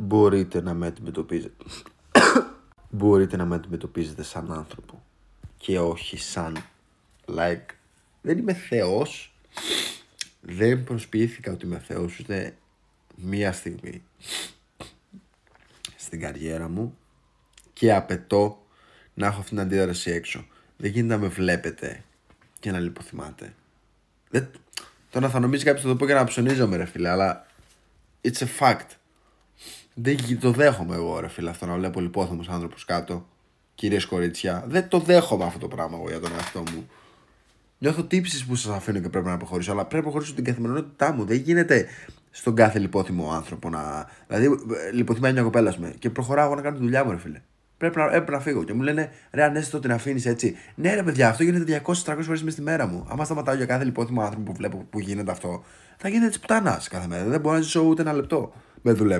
μπορείτε να με αντιμετωπίζετε. Μπορείτε να με αντιμετωπίζετε σαν άνθρωπο και όχι σαν like. Δεν είμαι θεός. Δεν προσποιήθηκα ότι είμαι θεός ούτε μία στιγμή στην καριέρα μου και απαιτώ να έχω αυτήν την αντίδραση έξω. Δεν γίνεται να με βλέπετε και να λιποθυμάτε. Τώρα θα νομίζει κάποιος θα το πω και να ψωνίζομαι ρε φίλε, αλλά it's a fact. Δεν το δέχομαι εγώ ρε φίλε αυτό να βλέπω λιπόθυμος άνθρωπος κάτω. Κυρίες κορίτσια, δεν το δέχομαι αυτό το πράγμα εγώ για τον εαυτό μου. Νιώθω τύψεις που σας αφήνω και πρέπει να προχωρήσω, αλλά πρέπει να προχωρήσω την καθημερινότητά μου. Δεν γίνεται στον κάθε λιπόθυμο άνθρωπο να. Δηλαδή, λιποθυμάει μια κοπέλα με και προχωράω εγώ να κάνω τη δουλειά μου, ρε φίλε. Έπρεπε να φύγω. Και μου λένε, ρε Ανέστη, την αφήνεις έτσι. Ναι, ρε παιδιά, αυτό γίνεται 200-300 φορές μέσα στη μέρα μου. Άμα σταματάω για κάθε λιπόθυμο άνθρωπο που βλέπω που γίνεται αυτό, θα γίνεται τη πουτάνα κάθε μέρα. Δεν μπορώ να ζήσω ούτε ένα λεπτό με δουλεύω.